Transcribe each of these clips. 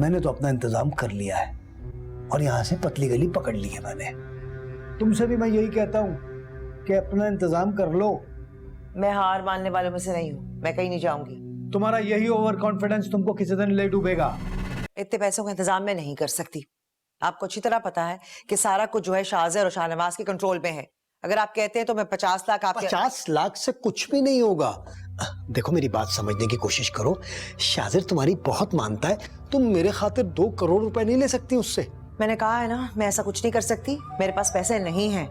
मैंने तो अपना इंतजाम कर लिया है और यहाँ से पतली गली पकड़ ली है मैंने। तुमसे भी मैं यही कहता हूँ कि अपना इंतजाम कर लो। मैं हार मानने वालों में से नहीं हूँ, मैं कहीं नहीं जाऊंगी। तुम्हारा यही ओवर कॉन्फिडेंस तुमको किसी दिन ले डूबेगा। इतने पैसों का इंतजाम मैं नहीं कर सकती। आपको अच्छी तरह पता है कि सारा कुछ जो है शाहज़ेर और शाहनवाज के कंट्रोल में है। अगर आप कहते हैं तो मैं 50 लाख आपके 50 लाख से कुछ भी नहीं होगा। देखो मेरी बात समझने की कोशिश करो। शाहज़ेर तुम्हारी बहुत मानता है, तुम मेरे खातिर 2 करोड़ रुपए नहीं ले सकती उससे। मैंने कहा है ना, मैं ऐसा कुछ नहीं कर सकती, मेरे पास पैसे नहीं हैं।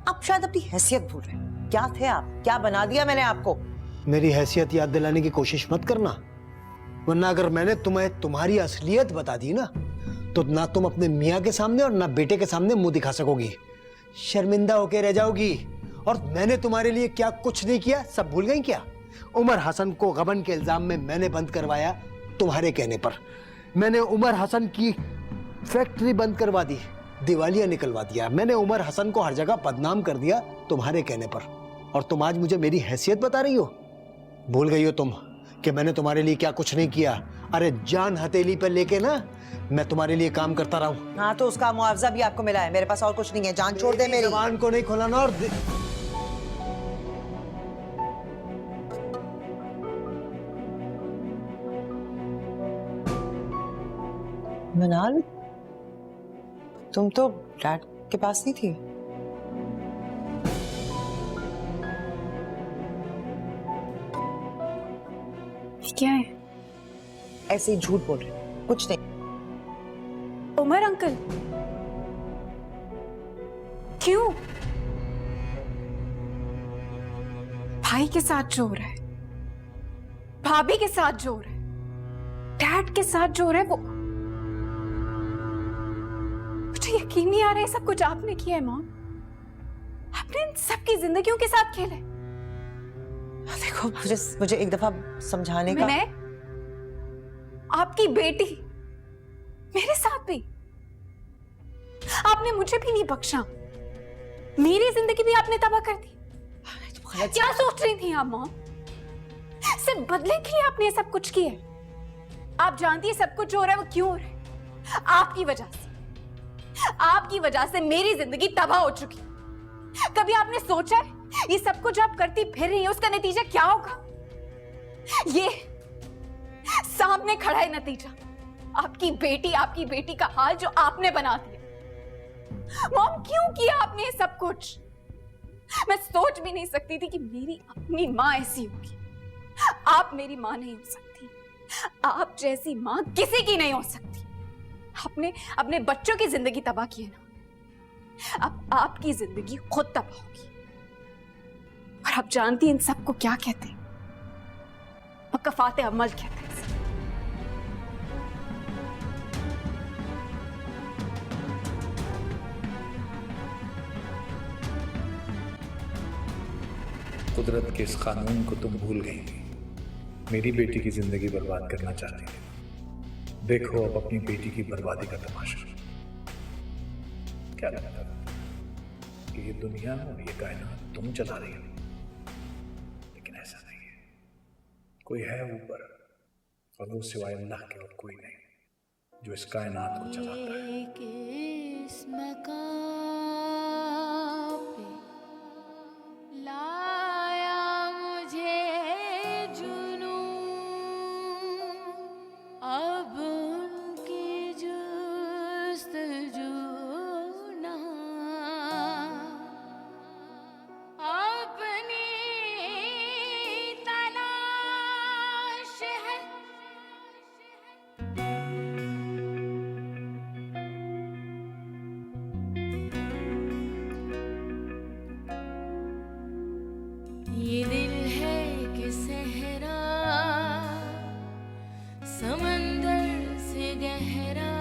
आप शायद अपनी हैसियत भूल रहे हैं। क्या थे आप, क्या बना दिया मैंने आपको? मेरी हैसियत याद दिलाने की कोशिश मत करना, वरना अगर मैंने तुम्हें तुम्हारी असलियत बता दी ना, तो ना तुम अपने मियाँ के सामने और ना बेटे के सामने मुंह दिखा सकोगी। शर्मिंदा होके रह जाओगी। और मैंने तुम्हारे लिए क्या कुछ नहीं किया, सब भूल गई क्या? उमर हसन को गबन के इल्जाम में मैंने बंद करवाया तुम्हारे कहने पर। मैंने उमर हसन की फैक्ट्री बंद करवा दी, दिवालिया निकलवा दिया। मैंने उमर हसन को हर जगह बदनाम कर दिया तुम्हारे कहने पर। और तुम आज मुझे मेरी हैसियत बता रही हो? भूल गई हो तुम कि मैंने तुम्हारे लिए क्या कुछ नहीं किया। अरे जान हथेली पे लेके ना मैं तुम्हारे लिए काम करता रहा हूं। हाँ तो उसका मुआवजा भी आपको मिला है, मेरे पास और कुछ नहीं है। जान छोड़ दे मेरी। जबान को नहीं खोलाना। और मनाल, तुम तो डैड के पास नहीं थी। क्या है? ऐसे ही झूठ बोल रहे, कुछ नहीं। उमर अंकल, क्यों? भाई के साथ जो हो रहा है, भाभी के साथ जो हो रहा है, डैड के साथ जो हो रहा है, वो मुझे यकीन नहीं आ रहा है सब कुछ आपने किया है। मॉम, आपने इन सबकी जिंदगियों के साथ खेला है। देखो मुझे एक दफा समझाने का। मैं आपकी बेटी, मेरे साथ भी आपने मुझे भी नहीं बख्शा, मेरी जिंदगी भी आपने तबाह कर दी। क्या सोच रही थी आप मॉम? सिर्फ बदले के लिए आपने ये सब कुछ किया है। आप जानती है सब कुछ जो हो रहा है वो क्यों हो रहा है? आपकी वजह से। आपकी वजह से मेरी जिंदगी तबाह हो चुकी। कभी आपने सोचा है ये सब कुछ आप करती फिर रही है, उसका नतीजा क्या होगा? ये सामने खड़ा है नतीजा, आपकी बेटी का हाल जो आपने बना दिया। मॉम, क्यों किया आपने ये सब कुछ? मैं सोच भी नहीं सकती थी कि मेरी अपनी माँ ऐसी होगी। आप मेरी माँ नहीं हो सकती, आप जैसी माँ किसी की नहीं हो सकती। आपने अपने बच्चों की जिंदगी तबाह की है ना, अब आपकी जिंदगी खुद तबाह होगी। और आप जानती हैं इन सबको क्या कहते हैं? वक़फ़ात अमल कहते हैं। कुदरत के इस कानून को तुम भूल गई थी। मेरी बेटी की जिंदगी बर्बाद करना चाहती थी। देखो अब अपनी बेटी की बर्बादी का तमाशा। क्या लगता था कि ये दुनिया और ये कायनात तुम चला रही हो, लेकिन ऐसा नहीं है। कोई है ऊपर, और वो सिवाय अल्लाह के और कोई नहीं जो इस कायनात को चलाता है। किस मकाम पे लाया मुझे जुनून, अब उनकी जुस्तजू ना अपनी तलाश है। ये दिल है कि सहरा समंदर से गहरा,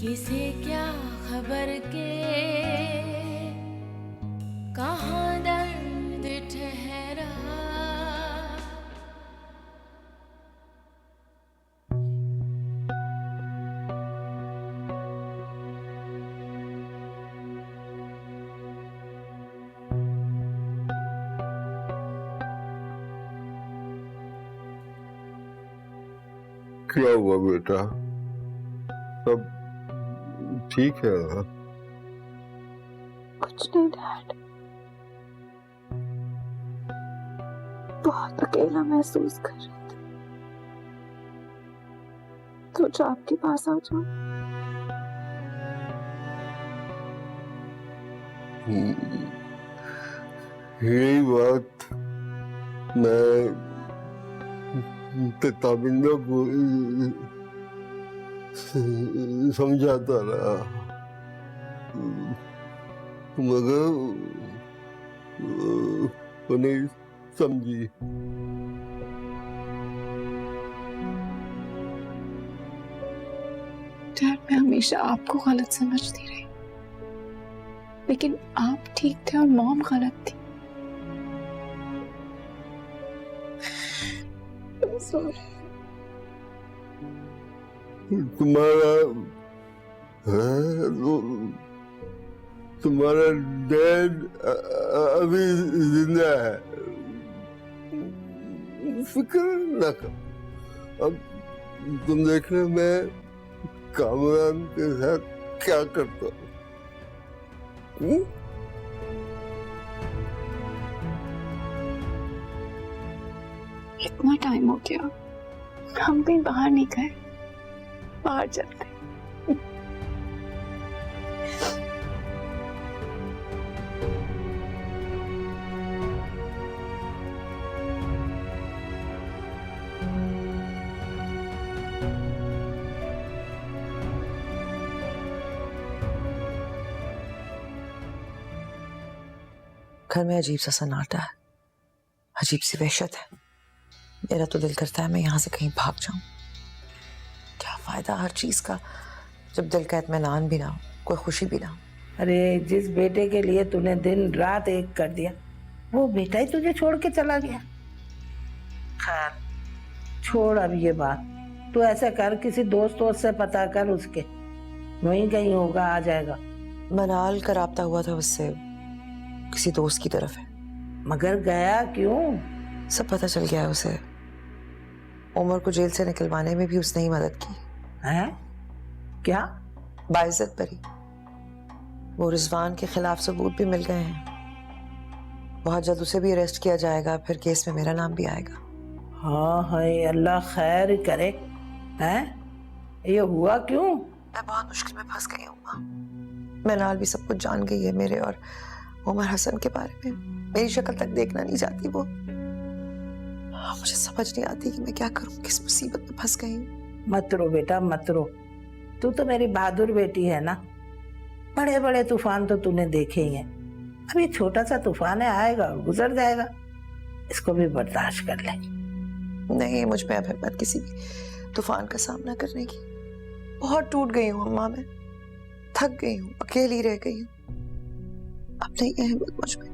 किसे क्या खबर के कहाँ दर्द ठहरा। क्या हुआ बेटा? सब ठीक है ना? कुछ नहीं डैड, बहुत अकेला महसूस कर रही थी, सोचा आपके पास आ जाऊं। यही बात मैं ताबिंदा को समझाता रहा, मगर वो नहीं समझी। डैड, मैं हमेशा आपको गलत समझती रही, लेकिन आप ठीक थे और मॉम गलत थी। Sorry. तुम्हारा डैड अभी जिंदा है, फिक्र न कर। अब तुम देखना मैं कामरान के साथ क्या करता हूँ। इतना टाइम हो गया, हम कहीं बाहर नहीं गए, बाहर चलते। घर में अजीब सा सन्नाटा है, अजीब सी वहशत है। मेरा तो दिल करता है मैं यहाँ से कहीं भाग जाऊं। क्या फायदा हर चीज का जब दिल का इत्मीनान भी ना हो, कोई खुशी भी ना हो। अरे जिस बेटे के लिए तूने दिन रात एक कर दिया, वो बेटा ही तुझे छोड़ के चला गया। खैर छोड़ अब ये बात, तू ऐसा कर किसी दोस्त से पता कर, उसके वहीं कहीं होगा, आ जाएगा। मनाल का राब्ता हुआ था उससे, किसी दोस्त की तरफ है। मगर गया क्यों? सब पता चल गया है उसे। उमर को जेल से निकलवाने में भी उसने ही मदद की है। क्या? बाइज्जत बरी। वो रिजवान के खिलाफ सबूत भी मिल गए हैं, बहुत जल्द उसे भी अरेस्ट किया जाएगा, फिर केस में मेरा नाम भी आएगा। हाँ हाय अल्लाह खैर करे। हैं ये हुआ क्यों? मैं बहुत मुश्किल में फंस गई हूँ। मनाल भी सब कुछ जान गई है मेरे और उमर हसन के बारे में। मेरी शक्ल तक देखना नहीं चाहती वो। मुझे समझ नहीं आती कि मैं क्या करूं, किस मुसीबत में फंस गई हूं। मत रो बेटा मत रो, तू तो मेरी बहादुर बेटी है ना। बड़े बड़े तूफान तो तूने देखे ही हैं, अब ये छोटा सा तूफान है, आएगा और गुजर जाएगा, इसको भी बर्दाश्त कर ले। नहीं, मुझ में अब हिम्मत किसी भी तूफान का सामना करने की। बहुत टूट गई हूँ अम्मा, मैं थक गई हूँ, अकेली रह गई हूँ। अब नहीं है हिम्मत मुझ में,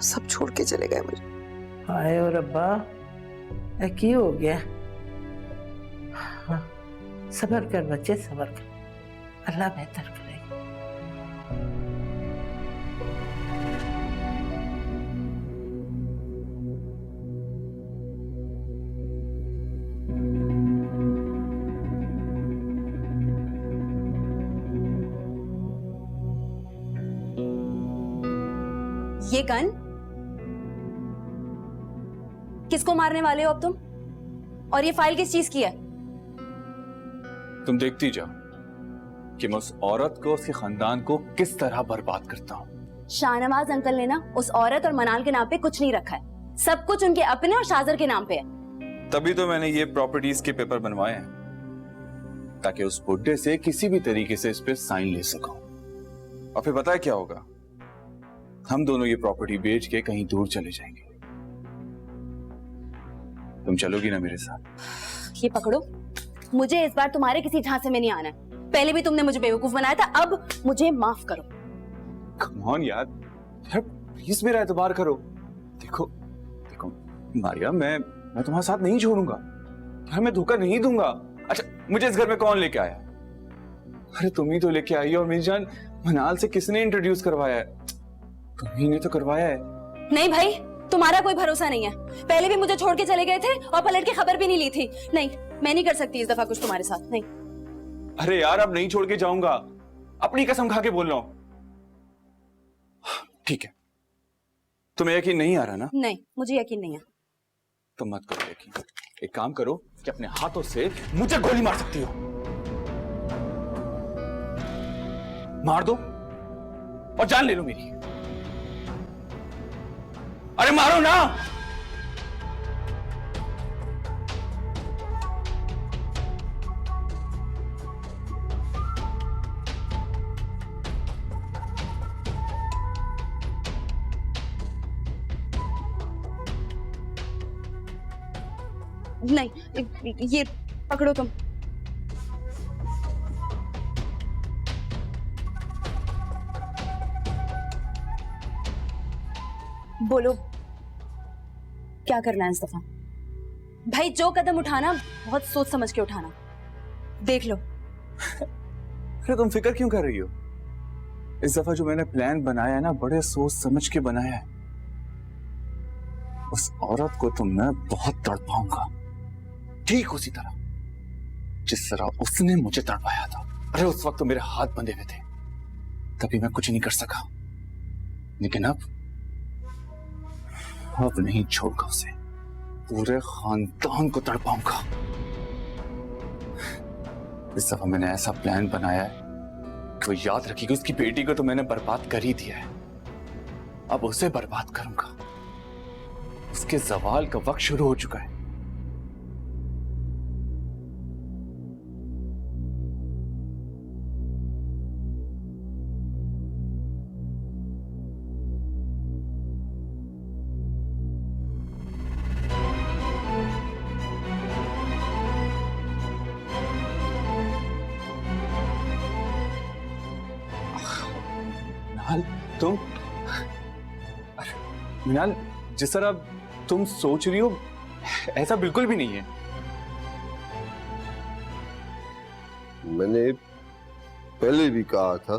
सब छोड़ के चले गए मुझे। हाय और रब्बा, की हो गया? हाँ, सब्र कर बच्चे सब्र कर, अल्लाह बेहतर करेगा। ये गन किसको मारने वाले हो अब तुम? और ये फाइल किस चीज की है? तुम देखती जाओ कि मैं उस औरत को, उसके खानदान को किस तरह बर्बाद करता हूँ। शाहनवाज अंकल ने ना उस औरत और मनाल के नाम पे कुछ नहीं रखा है, सब कुछ उनके अपने और शाजर के नाम पे है। तभी तो मैंने ये प्रॉपर्टीज के पेपर बनवाए हैं, ताकि उस बुड्ढे से किसी भी तरीके से इस पे साइन ले सकूं। और फिर पता है क्या होगा? हम दोनों ये प्रॉपर्टी बेच के कहीं दूर चले जाएंगे। तुम चलोगी ना मेरे साथ? ये पकड़ो, मुझे इस बार तुम्हारे किसी झांसे में नहीं आना है। पहले भी तुमने मुझे बेवकूफ बनाया था, अब मुझे माफ करो। कम ऑन यार, प्लीज मेरा एतबार करो। देखो देखो मारिया, मैं तुम्हारे साथ नहीं छोड़ूंगा यार, मैं धोखा नहीं दूंगा। अच्छा, मुझे इस घर में कौन लेके आया? अरे तुम ही तो लेके आई हो। और मेरी जान, मनाल से किसने इंट्रोड्यूस करवाया है? तुम्ही ने तो करवाया है। नहीं भाई, तुम्हारा कोई भरोसा नहीं है। पहले भी मुझे छोड़ के चले गए थे और पलट के खबर भी नहीं ली थी। नहीं, मैं नहीं कर सकती इस दफा कुछ तुम्हारे साथ, नहीं। अरे यार, अब नहीं छोड़ के जाऊंगा, अपनी कसम खा के बोल रहा हूं। ठीक है, तुम्हें यकीन नहीं आ रहा ना? नहीं, मुझे यकीन नहीं है। तो मत करो यकीन। एक काम करो कि अपने हाथों से मुझे गोली मार सकती हो। मार दो और जान ले लो मेरी। अरे मारो ना। नहीं, ये पकड़ो तुम। बोलो क्या करना है इस दफा? भाई, जो कदम उठाना बहुत सोच समझ के उठाना। देख लो। अरे तुम फिक्र क्यों कर रही हो? इस दफा जो मैंने प्लान बनाया है ना, बड़े सोच समझ के बनाया है। उस औरत को तो मैं बहुत तड़पाऊंगा, ठीक उसी तरह जिस तरह उसने मुझे तड़पाया था। अरे उस वक्त तो मेरे हाथ बंधे हुए थे, तभी मैं कुछ नहीं कर सका। लेकिन अब नहीं छोड़ूंगा उसे, पूरे खानदान को तड़पाऊंगा। इस दफा मैंने ऐसा प्लान बनाया है कि वो याद रखेगी उसकी बेटी को तो मैंने बर्बाद कर ही दिया है, अब उसे बर्बाद करूंगा। उसके जवाल का वक्त शुरू हो चुका है। तुम मिनाल, जिस तरह तुम सोच रही हो ऐसा बिल्कुल भी नहीं है। मैंने पहले भी कहा था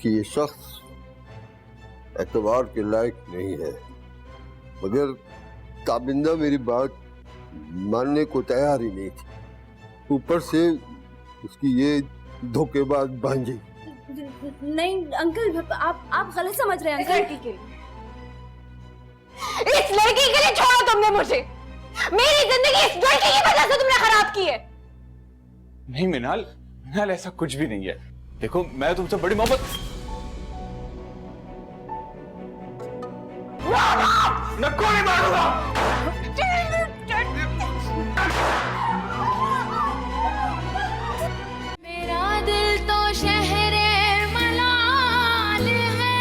कि ये शख्स एतबार के लायक नहीं है, मगर ताबिंदा मेरी बात मानने को तैयार ही नहीं थी। ऊपर से उसकी ये धोखेबाज भांजी। नहीं अंकल, आप गलत समझ रहे हैं अंकल। इस लड़की के लिए छोड़ा तुमने मुझे। मेरी जिंदगी इस लड़की की वजह से तुमने खराब की है। नहीं मिनाल, ऐसा कुछ भी नहीं है। देखो, मैं तुमसे बड़ी मोहब्बत। मैं गोली मारूंगा। मेरा दिल तो शहरे मलाल है,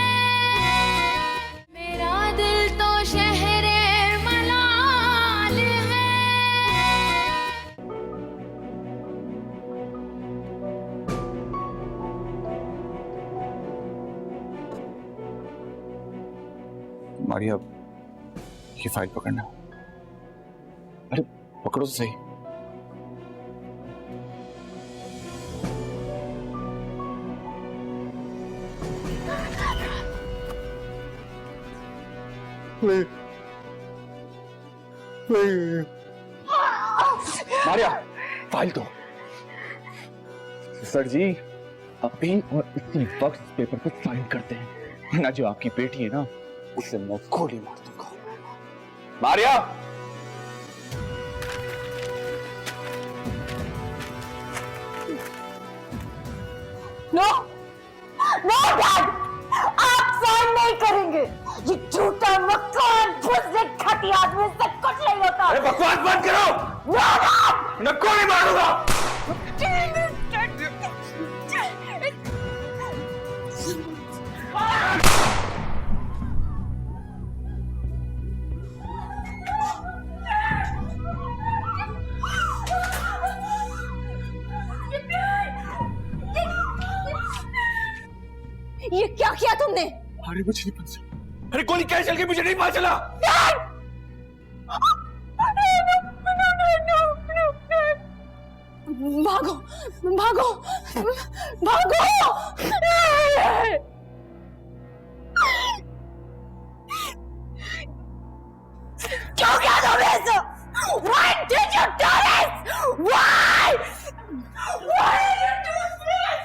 मेरा दिल तो शहरे मलाल है। मारिया, ये फाइल पकड़ना। अरे पकड़ो तो सही। मारिया, फाइल दो। सर जी, अभी और इसी वक्त इस पेपर पे साइन करते हैं, वरना जो आपकी बेटी है ना, उसे मैं गोली मार दूंगा। मारिया, नो नो डैड, आप साइन नहीं करेंगे। ये झूठा मकान भुसले खटी आदमी से कुछ नहीं होता। अरे बकवास बंद करो। नो डैड, मैं गोली मारूंगा। ये क्या किया तुमने? अरे मुझे नहीं पता। अरे गोली कैसे चल गई मुझे नहीं पता चला। भागो भागो भागो। Why did you do this? Why? Why did you do this?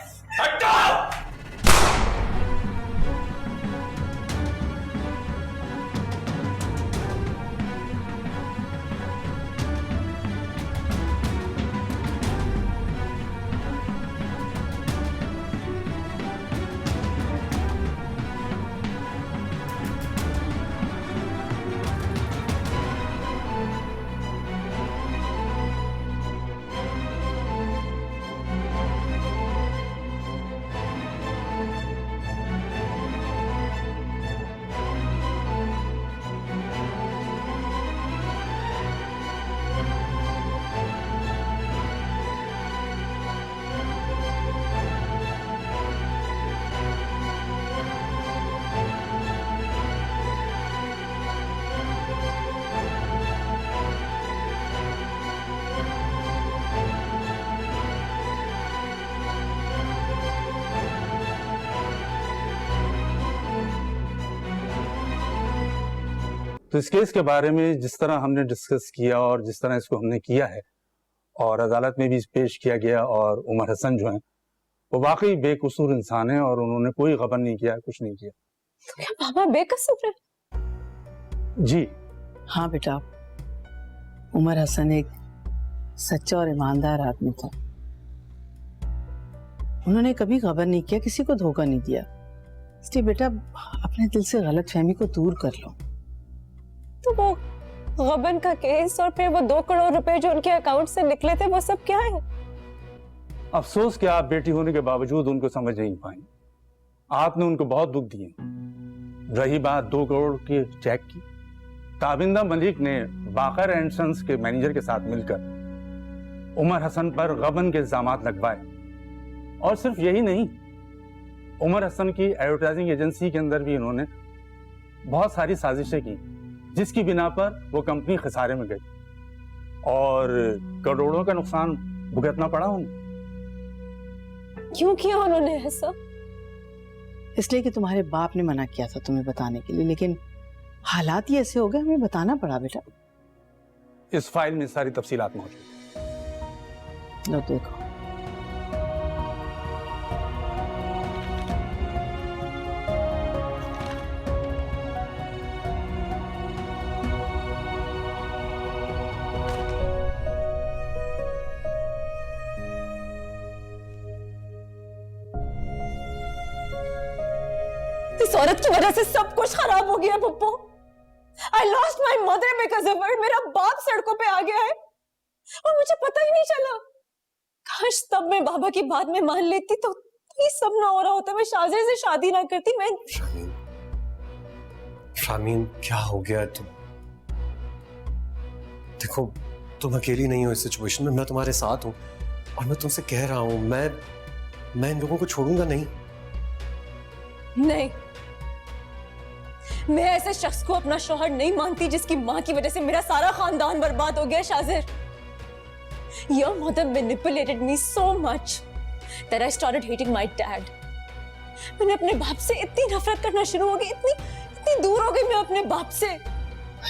तो इस केस के बारे में जिस तरह हमने डिस्कस किया और जिस तरह इसको हमने किया है और अदालत में भी पेश किया गया, और उमर हसन जो हैं वो वाकई बेकसूर इंसान है और उन्होंने कोई गबन नहीं किया, कुछ नहीं किया। तो क्या पापा बेकसूर है? जी हाँ बेटा, उमर हसन एक सच्चा और ईमानदार आदमी था। उन्होंने कभी गबन नहीं किया, किसी को धोखा नहीं दिया। इसलिए बेटा अपने दिल से गलतफहमी को दूर कर लो। तो वो गबन का केस और फिर वो 2 करोड़ रुपए जो उनके अकाउंट से निकले थे, वो सब क्या है? अफसोस कि आप बेटी होने के बावजूद उनको समझ नहीं पाई। आपने उनको बहुत दुख दिए। रही बात 2 करोड़ के चेक की, ताबिंदा मलिक ने बाकर एंड सन्स के मैनेजर के साथ मिलकर उमर हसन पर गबन के इल्जामात लगवाए। और सिर्फ यही नहीं, उमर हसन की एडवर्टाइजिंग एजेंसी के अंदर भी इन्होंने बहुत सारी साजिशें की, जिसकी बिना पर वो कंपनी खसारे में गई और करोड़ों का नुकसान भुगतना पड़ा उन्हें। क्यों किया उन्होंने ऐसा? इसलिए कि तुम्हारे बाप ने मना किया था तुम्हें बताने के लिए, लेकिन हालात ही ऐसे हो गए, हमें बताना पड़ा बेटा। इस फाइल में सारी तफसीलात मौजूद। लो देखो। इस औरत की वजह से सब कुछ खराब हो गया Pappu. I lost my mother because of her। मेरा बाप सड़कों पे आ गया है और मुझे पता ही नहीं चला। काश तब मैं बाबा की बात में मान लेती तो ये सब ना हो रहा होता। मैं शाहजेब से शादी ना करती। मैं शामीन क्या हो गया तुम? देखो तुम अकेली नहीं हो इस सिचुएशन में, मैं तुम्हारे साथ हूं और मैं तुमसे कह रहा हूं मैं इन लोगों को छोड़ूंगा नहीं। नहीं, मैं ऐसे शख्स को अपना शौहर नहीं मानती जिसकी माँ की वजह से मेरा सारा खानदान बर्बाद हो गया। शाजिर, your mother manipulated me so much that I started hating my dad। मैंने अपने बाप से इतनी नफरत करना शुरू हो गई, इतनी दूर हो गई मैं अपने बाप से।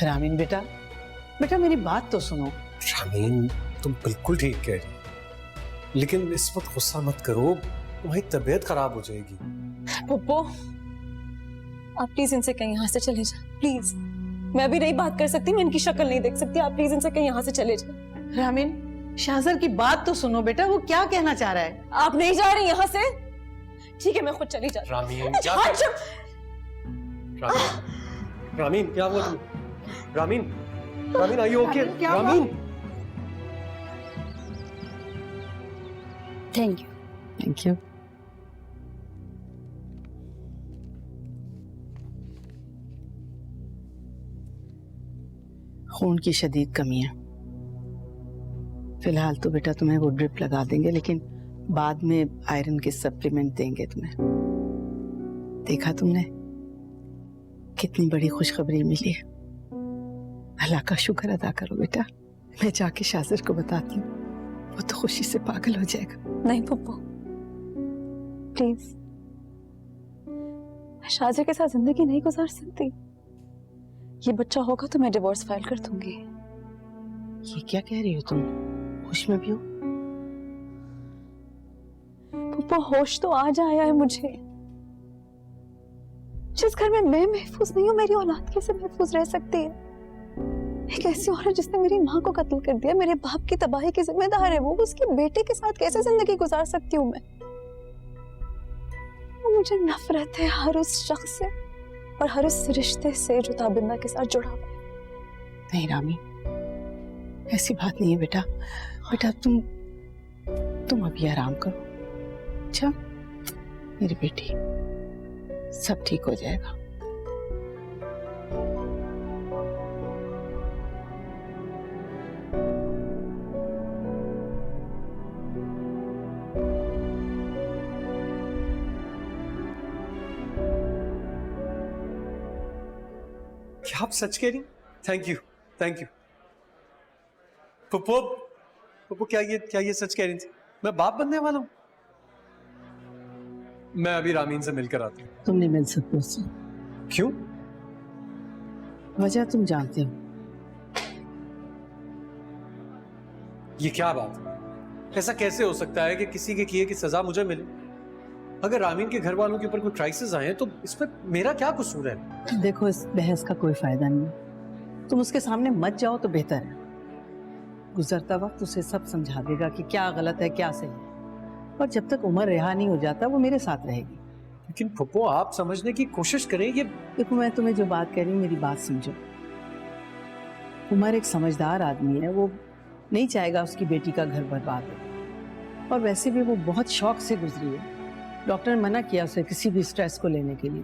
रामीन बेटा मेरी बात तो सुनो। शामीन तुम बिल्कुल ठीक कह रही, लेकिन इस वक्त गुस्सा मत करो, तुम्हारी तबीयत खराब हो जाएगी। पप्पू आप प्लीज इनसे कहीं यहाँ से चले जाओ, प्लीज। मैं अभी नहीं बात कर सकती, मैं इनकी शक्ल नहीं देख सकती। आप प्लीज इनसे कहीं यहाँ से चले जाओ। रामीन शाहजर की बात तो सुनो बेटा, वो क्या कहना चाह रहा है? आप नहीं जा रही यहाँ से? ठीक है मैं खुद चली जाती हूँ। रामीन क्या हुआ तुम? Rameen are you okay? Rameen thank you. खून की शदीद कमी है। फिलहाल तो बेटा तुम्हें वो ड्रिप लगा देंगे, लेकिन बाद में आयरन के सप्लीमेंट देंगे तुम्हें। देखा तुमने कितनी बड़ी खुशखबरी मिली है। अल्लाह का शुक्र अदा करो बेटा। मैं जाके शाजिर को बताती हूँ, वो तो खुशी से पागल हो जाएगा। नहीं पप्पू प्लीज, मैं शाजिर के साथ जिंदगी नहीं गुजार सकती। ये बच्चा होगा तो मैं डिवोर्स फाइल कर दूंगी। ये क्या कह रही हो तुम? होश में भी हो? पापा होश तो आज आया है मुझे। जिस घर में मैं महफूज नहीं हूँ, मेरी औलाद कैसे महफूज रह सकती है? एक ऐसी औरत जिसने मेरी माँ को कत्ल कर दिया, मेरे बाप की तबाही की जिम्मेदार है वो, उसके बेटे के साथ कैसे जिंदगी गुजार सकती हूँ मैं? मुझे नफरत है हर उस शख्स से और हर उस रिश्ते से जो ताबिंदा के साथ जुड़ा हुआ है। नहीं रामी, ऐसी बात नहीं है बेटा। बेटा तुम अभी आराम करो। अच्छा मेरी बेटी, सब ठीक हो जाएगा। क्या आप सच कह रही? Thank you. पप्पू क्या ये सच कह रही थी? मैं बाप बनने वाला हूँ? मैं अभी रामीन से मिलकर आता हूँ। तुम नहीं मिल सकते उससे। क्यों? वजह तुम जानते हो। ये क्या बात है? ऐसा कैसे हो सकता है कि किसी के किए की सजा मुझे मिले? अगर रामीन के घर वालों के ऊपर कोई क्राइसिस आए तो इसमें मेरा क्या कसूर है? देखो, इस बहस का कोई फायदा नहीं। तुम उसके सामने मत जाओ तो बेहतर है। गुजरता वक्त उसे सब समझा देगा कि क्या गलत है क्या सही है, और जब तक उमर रिहा नहीं हो जाता वो मेरे साथ रहेगी। लेकिन फुप्पो, आप समझने की कोशिश करें। ये देखो, मैं तुम्हें जो बात कह रही हूँ मेरी बात समझो। उमर एक समझदार आदमी है, वो नहीं चाहेगा उसकी बेटी का घर बर्बाद हो, और वैसे भी वो बहुत शौक से गुजरी है। डॉक्टर ने मना किया उसे किसी भी स्ट्रेस को लेने के लिए।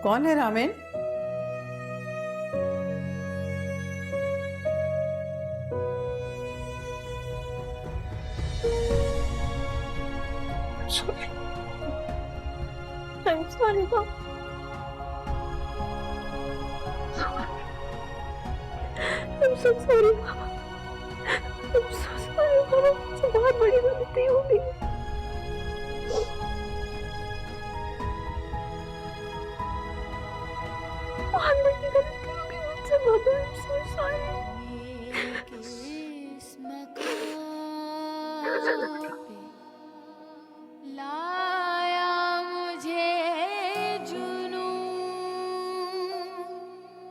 कौन है ramen? I'm sorry, Mom. I'm so sorry, Mama. I'm so sorry, Mama. मुझसे बहुत बड़ी गलती हो गई। बहुत बड़ी गलती हो गई मुझसे, Mama. I'm so sorry. लाया मुझे जुनून,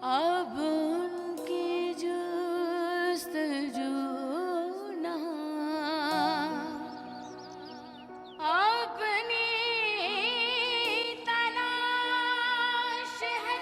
अब उनकी जुस्तजू ना अपनी तलाश है।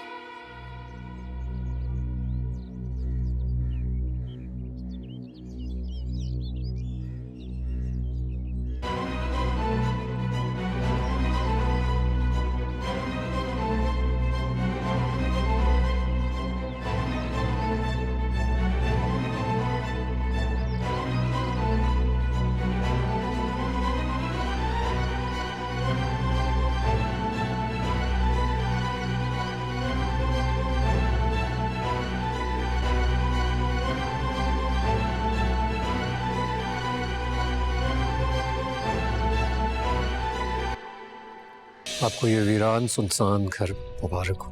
आपको ये वीरान सुनसान घर मुबारक हो,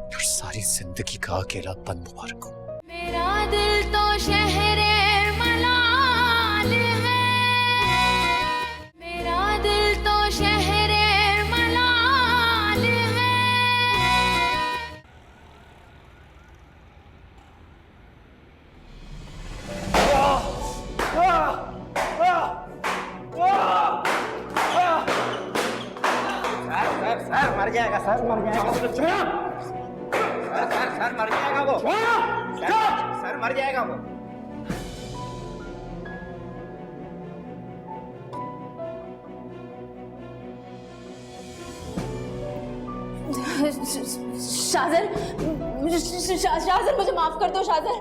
और सारी जिंदगी का अकेलापन मुबारक हो। मेरा दिल तो शहरे मलाल है, मेरा दिल तो शहरे मलाल है। सर मर जाएगा, सर मर जाएगा। सर मर जाएगा वो। सर मर जाएगा वो। शाजर शाजर मुझे माफ कर दो शाजर,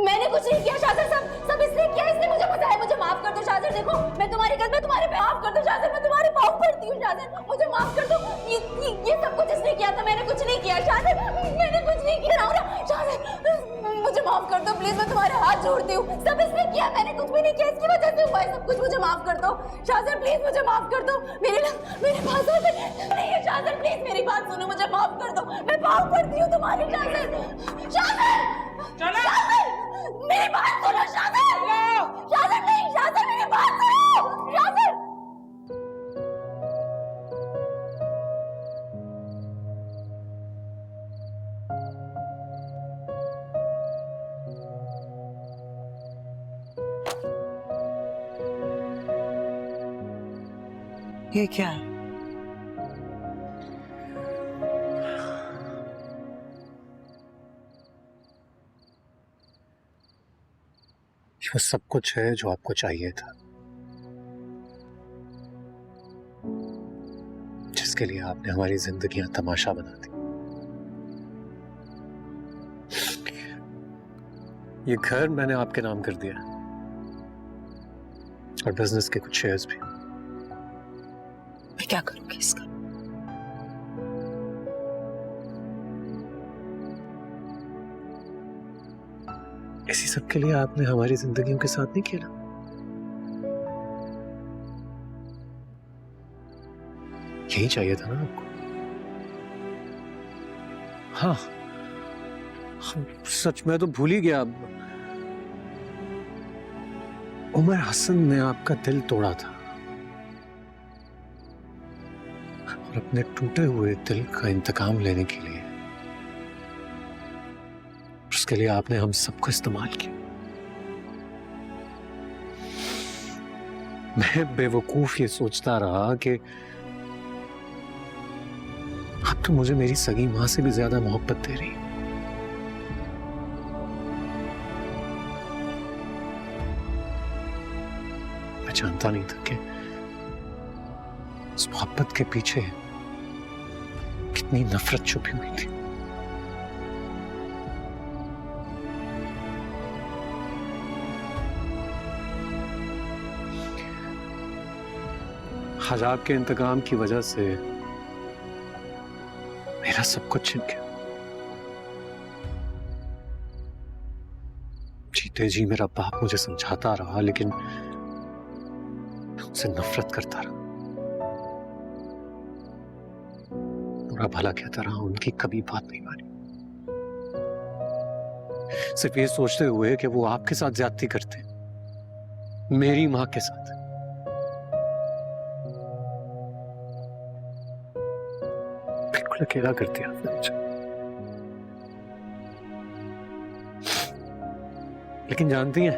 मैंने कुछ नहीं किया शाजर, सब इसने किया, इसने मुझे बताया, मुझे माफ कर दो शाजर। देखो मैं तुम्हारी कसम, मैं तुम्हारे माफ कर दो शाजर, मैं तुम्हारे पाँव पड़ती हूँ शाजर, मुझे माफ कर दो। ये सब कुछ इसने किया था, मैंने कुछ नहीं किया शाजर, मैंने कुछ नहीं किया शाजर, मुझे माफ कर दो प्लीज, मैं तुम्हारे हाथ जोड़ती हूँ, सब इसने किया, मैंने कुछ भी नहीं किया, इसकी वजह से हुआ है सब कुछ, मुझे माफ कर दो शाजर, प्लीज मुझे माफ कर दो। मेरे पास नहीं है शाजर, प्लीज मेरी बात सुनो, मुझे माफ कर दो, मैं पाँव पड़ती हूँ तुम्हारे शाजर, शाजर मेरी बात सुनो शाजर, शाजर नहीं, शाजर मेरी बात सुनो शाजर। ये क्या है? वो सब कुछ है जो आपको चाहिए था, जिसके लिए आपने हमारी जिंदगियां तमाशा बना दी। ये घर मैंने आपके नाम कर दिया और बिजनेस के कुछ शेयर्स भी। मैं क्या करूंगी इसका? इसी सब के लिए आपने हमारी जिंदगियों के साथ नहीं खेला। यही चाहिए था ना आपको? हाँ, सच में तो भूल ही गया, उमर हसन ने आपका दिल तोड़ा था और अपने टूटे हुए दिल का इंतकाम लेने के लिए उसके लिए आपने हम सबको इस्तेमाल किया। मैं बेवकूफ ये सोचता रहा कि अब तो मुझे मेरी सगी मां से भी ज्यादा मोहब्बत दे रही है। मैं जानता नहीं था कि उस मोहब्बत के पीछे कितनी नफरत छुपी हुई थी। आज आपके इंतकाम की वजह से मेरा सब कुछ छिन गया। जीते जी मेरा बाप मुझे समझाता रहा, लेकिन मैं उनसे नफरत करता रहा। बुरा भला कहता रहा, उनकी कभी बात नहीं मानी, सिर्फ ये सोचते हुए कि वो आपके साथ ज्यादती करते, मेरी मां के साथ। अकेला कर दिया आपने मुझे। लेकिन जानती हैं,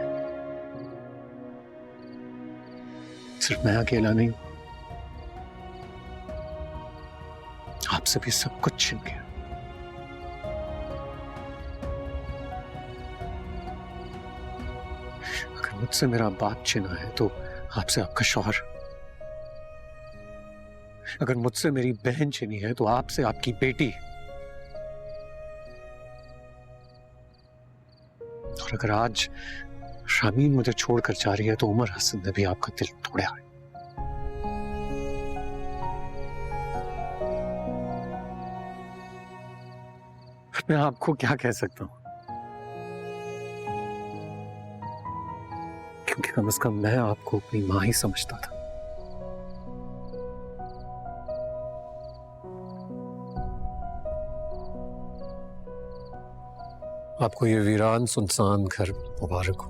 सिर्फ मैं अकेला नहीं हूं, आपसे भी सब कुछ छिन गया। अगर मुझसे मेरा बाप छिना है तो आपसे आपका शौहर, अगर मुझसे मेरी बहन छिनी है तो आपसे आपकी बेटी, और अगर आज शामीन मुझे छोड़कर जा रही है तो उमर हसन ने भी आपका दिल तोड़ा है। मैं आपको क्या कह सकता हूं, क्योंकि कम से कम मैं आपको अपनी मां ही समझता था। आपको ये वीरान सुनसान घर मुबारक हो,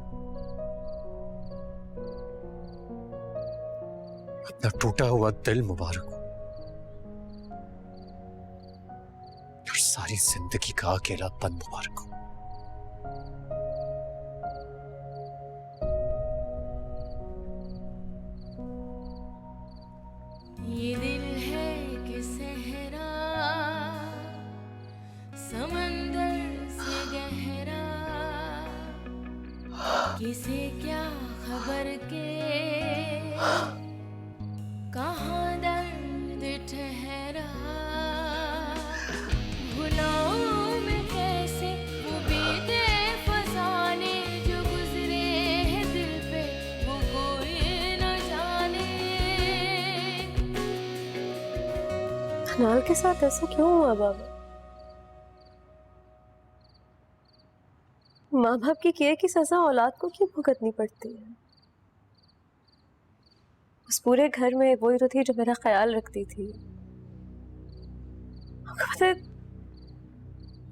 अपना टूटा हुआ दिल मुबारक हो, और सारी जिंदगी का अकेलापन मुबारक हो। ये दिल है कि सहरा समंदर से गहरा, किसे क्या खबर के कहाँ दर्द ठहरा। मिनाल के साथ ऐसा क्यों हुआ बाबा? माँ बाप की किए की सजा औलाद को क्यों भुगतनी पड़ती है? उस पूरे घर में वही तो थी जो मेरा ख्याल रखती थी। आपको पता है,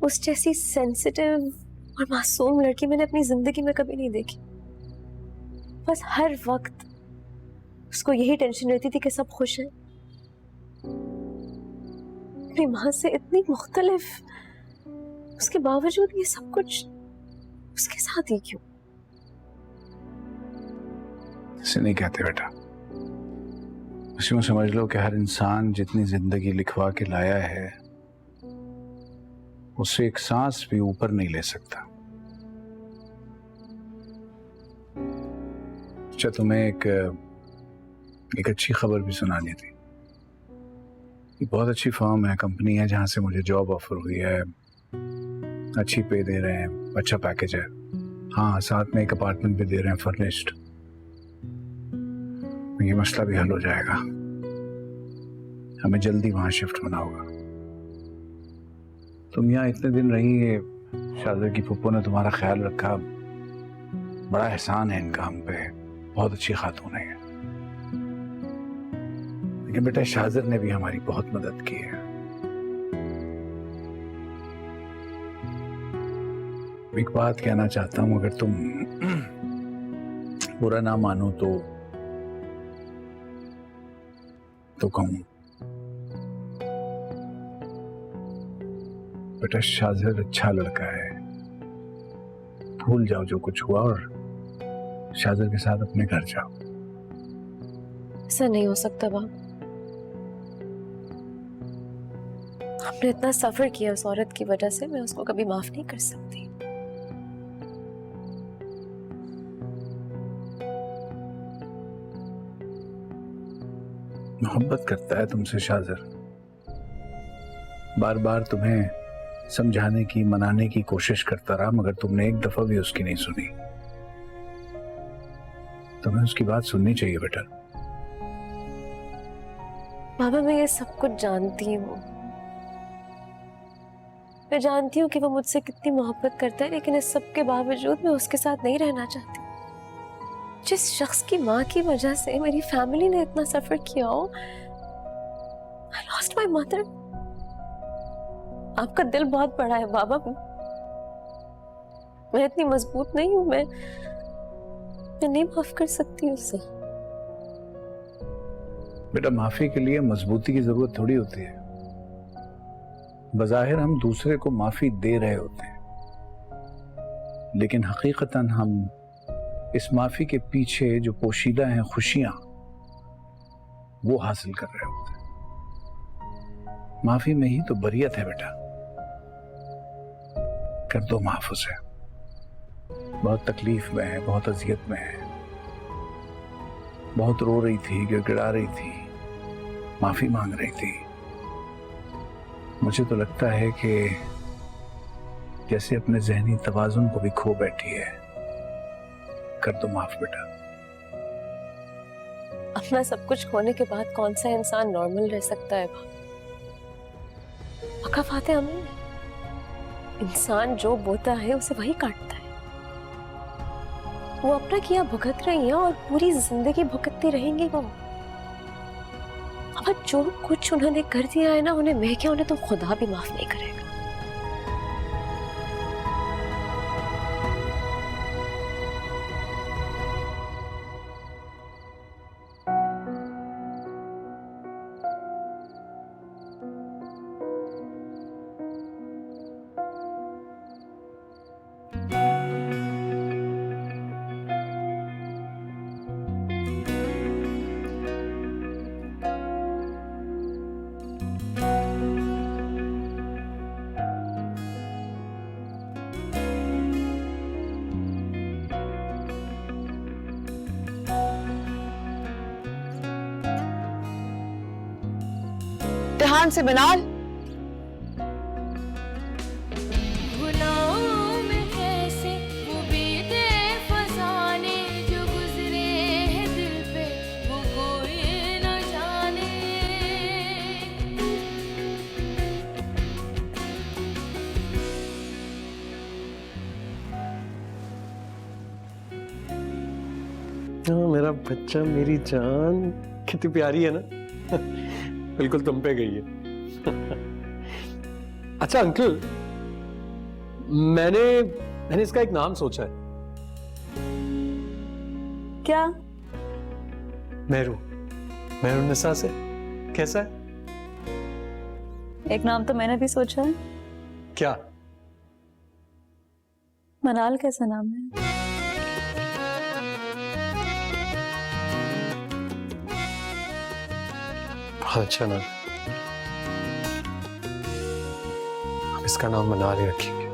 उस जैसी सेंसिटिव और मासूम लड़की मैंने अपनी जिंदगी में कभी नहीं देखी। बस हर वक्त उसको यही टेंशन रहती थी कि सब खुश हैं। अपनी माँ से इतनी मुख्तलिफ, उसके बावजूद ये सब कुछ उसके साथ ही क्यों? ऐसे नहीं कहते बेटा। उसी में समझ लो कि हर इंसान जितनी जिंदगी लिखवा के लाया है उससे एक सांस भी ऊपर नहीं ले सकता। अच्छा, तुम्हें एक अच्छी खबर भी सुनानी थी। ये बहुत अच्छी फर्म है, कंपनी है जहां से मुझे जॉब ऑफर हुई है। अच्छी पे दे रहे हैं, अच्छा पैकेज है। हाँ, साथ में एक अपार्टमेंट भी दे रहे हैं फर्निश्ड। ये मसला भी हल हो जाएगा। हमें जल्दी वहां शिफ्ट होना होगा। तुम यहाँ इतने दिन रही है, शाज़र की फुप्पो ने तुम्हारा ख्याल रखा, बड़ा एहसान है इनका हम पे। बहुत अच्छी खातून है। लेकिन बेटा, शाज़र ने भी हमारी बहुत मदद की है। एक बात कहना चाहता हूं, अगर तुम बुरा ना मानो तो कहूं। बेटा, शाज़र अच्छा लड़का है। भूल जाओ जो कुछ हुआ और शाज़र के साथ अपने घर जाओ। ऐसा नहीं हो सकता बाप। आपने इतना सफर किया उस औरत की वजह से, मैं उसको कभी माफ नहीं कर सकती। मोहब्बत करता है तुमसे शाज़र। बार बार तुम्हें समझाने की, मनाने की कोशिश करता रहा, मगर तुमने एक दफा भी उसकी नहीं सुनी। तुम्हें उसकी बात सुननी चाहिए बेटा। बाबा, मैं ये सब कुछ जानती हूँ। मैं जानती हूँ कि वो मुझसे कितनी मोहब्बत करता है, लेकिन इस सब के बावजूद मैं उसके साथ नहीं रहना चाहती। जिस शख्स की माँ की वजह से मेरी फैमिली ने इतना सफर किया हो, I lost my mother। आपका दिल बहुत बड़ा है बाबा। मैं इतनी मजबूत नहीं हूं। मैं नहीं माफ कर सकती उसे। बेटा, माफी के लिए मजबूती की जरूरत थोड़ी होती है। बज़ाहिर हम दूसरे को माफी दे रहे होते हैं, लेकिन हकीकतन हम इस माफी के पीछे जो पोशीदा हैं खुशियां, वो हासिल कर रहे होते हैं। माफी में ही तो बरियत है बेटा। कर दो माफ उसे। बहुत तकलीफ में है, बहुत अजियत में है, बहुत रो रही थी, गिड़गिड़ा रही थी, माफी मांग रही थी। मुझे तो लगता है कि जैसे अपने जहनी तवाजुन को भी खो बैठी है। कर दो माफ बेटा। अपना सब कुछ खोने के बाद कौन सा इंसान नॉर्मल रह सकता है? वक़्फ़ आते हमें, इंसान जो बोता है उसे वही काटता है। वो अपना किया भुगत रही हैं और पूरी जिंदगी भुगतती रहेंगी वो। अब जो कुछ उन्होंने कर दिया है ना, उन्हें मैं क्या, उन्हें तो खुदा भी माफ नहीं करेगा। ध्यान से मिनाल। भुलाऊं मैं कैसे वो बीते फसाने जो गुजरे हैं दिल पे, वो कोई न जाने। मेरा बच्चा, मेरी जान, कितनी प्यारी है ना। बिल्कुल तुम पे गई है। अच्छा अंकल, मैंने इसका एक नाम सोचा है। क्या? मेहरू, मेहरुन्निसा से कैसा है? एक नाम तो मैंने भी सोचा है। क्या? मनाल कैसा नाम है? बहुत अच्छा नाम। हम इसका नाम मनाल ही रखेंगे।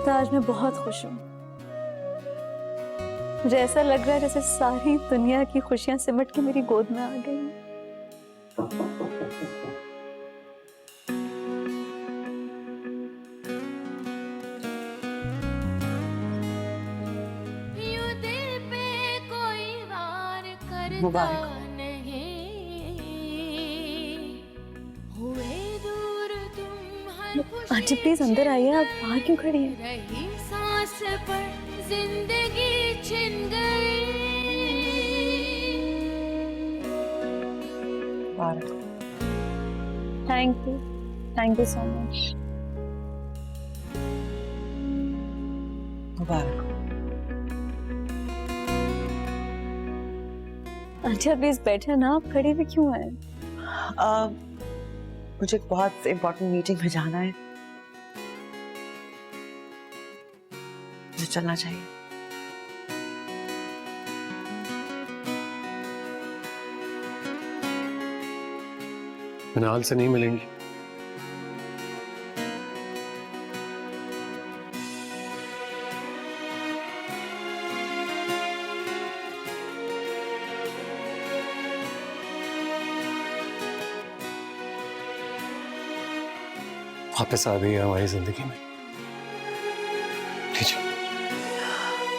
तो आज मैं बहुत खुश हूँ। मुझे ऐसा लग रहा है जैसे सारी दुनिया की खुशियां सिमट के मेरी गोद में आ गई। यूं दिल पे कोई वार करता मुबारक। नहीं, हुए दूर तुम हर खुशी आंटी प्लीज अंदर आइए, आप बाहर क्यों खड़ी हैं? रही सांस पर जिंदगी छिन गई। Thank you so much. Mubarak. Aunty please बैठे ना, आप खड़ी भी क्यों हैं? मुझे एक बहुत इम्पोर्टेंट मीटिंग में जाना है, मुझे चलना चाहिए। मनाल से नहीं मिलेंगी। वापस आ गई है हमारी जिंदगी में।